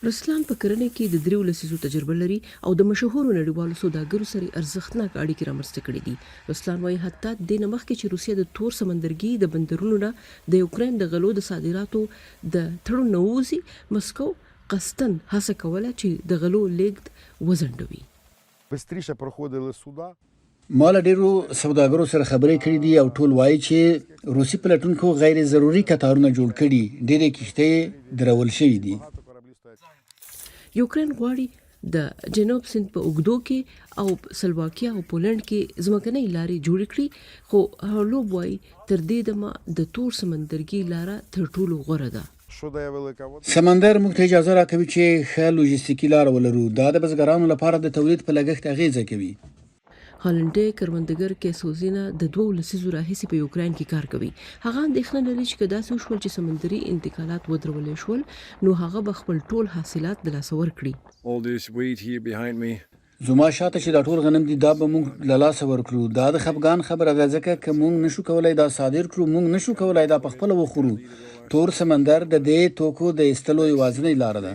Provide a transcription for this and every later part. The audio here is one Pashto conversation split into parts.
رسلان په کرنې کې د 3 لسیزو تجربه لري او د مشهورو نړیوالو سوداګرو سره ارزښتناک اړیکې رامنځته کړې دي. رسلان وايي حتی د مخکې چې روسیه د تور سمندرګي د بندرونو نه د یوکرين د غلو د صادراتو د تړون نووزي، مسکو قصدن هڅه کوله چې د غلو لیږد وځنډوي. بستریشه проходили سودا مال ډیرو سوداګرو سره خبرې کړې دي او ټول وایي چې روسي پلټونکو غیر ضروري کتارونه جوړ کړي، ډېرې کښتۍ درول شوې دي. یوکرين غواړي د جنوب سند په اوګدو کې او سلواکیا او پولند کې ځمکنۍ لارې جوړې کړي، خو هولوب وایي تر دې دمه د تور سمندرګي لاره تر ټولو غوره ده. سمندر موږ ته اجازه راکوي چې ښه لوجستیکي لار ولرو. دا د بزګرانو لپاره د تولید په لګښت اغیزه کوي. هالنډي کروندګر کیسوزینا د 2 لسیزو راهیسې په یوکرين کې کار کوي. هغه اندېښنه لري چې داسې وشول چې سمندري انتقالات ودرول شول نو هغه به خپل ټول حاصلات د لاسه ورکړي. زما شاته چې دا ټول غنم دي دا به موږ له لاسه ورکړو. دا د خفګان خبره ده ځکه که موږ نشو کولای دا صادر کړو، موږ نشو کولای دا په خپله وخورو. تور سمندر د دې توکو د ایستلو یوازینۍ لاره ده.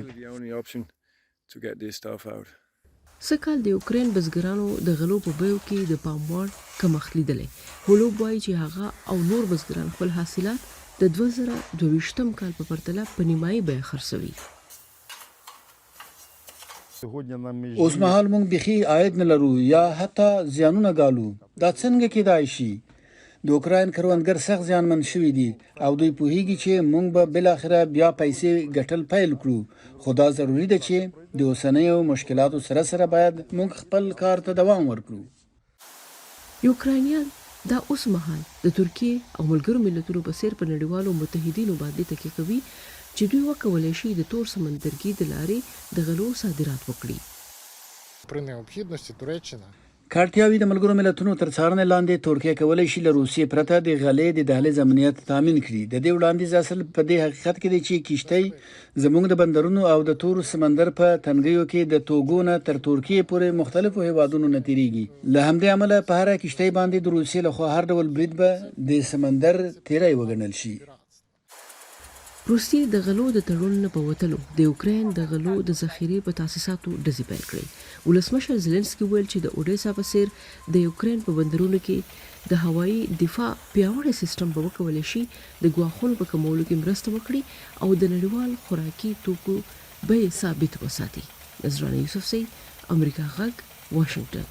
سکهال د یوکرين بزګرانو د غلو په بیو کې د پام وړ کمښت لیدلی. هولوب وایي چې هغه او نور بزګران خپل حاصلات د 2022 کال په پرتله په نیمایي بیه خرڅوي. اوس مهال موږ بيخي عاید نه لرو یا حتی زیانونه ګالو. دا څنګه کېدای شي؟ د اوکراین کروندګر سخت زیانمن شوي دي او دوی پوهیږي چې موږ به بل اخره بیا پیسې ګټل پیل کړو، خو دا ضروری ده چې د اوسنیو مشکلاتو سره سره باید موږ خپل کار ته دوام ورکړو. یوکراینیان دا اوس مهال د ترکیه او ملګرو ملتونو په څیر په نړیوالو متحدینو باندې تکیه کوي چې دوی وکولای شي د تور سمندرګي د لارې د غلو صادرات وکړي. При необхідності Туреччина کارتیاوی د ملګرو ملتونو تر څارنې لاندې ترکیه کولای شي له روسیې پرته د غلې د دهلیز امنیت تامین کړي. د دې وړاندیز اصل په دې حقیقت کې دی چې کشتۍ زموږ د بندرونو او د تور سمندر په تنګیو کې د توګو نه تر ترکیه پورې مختلفو هیوادونو نه تیریږي. له همدې امله په هر کشتۍ باندې د روسیې لخوا هر ډول برید به د سمندر تیری وګڼل شي. روسیې د غلو د تړون نه په وتلو د یوکرين د غلو د ذخیرې په تاسیساتو ډزې پیل کړې. ولسمشر زيلنسکي ویل چې د اودیسا په څیر د یوکرين په بندرونو کې د هوایي دفاع پیاوړی سیستم به وکولای شي د ګواښونو په کمولو کې مرسته وکړي او د نړیوال خوراکي توکو بیې ثابت وساتي. نذرانه یوسفزۍ، امریکا غږ، واشنگټن.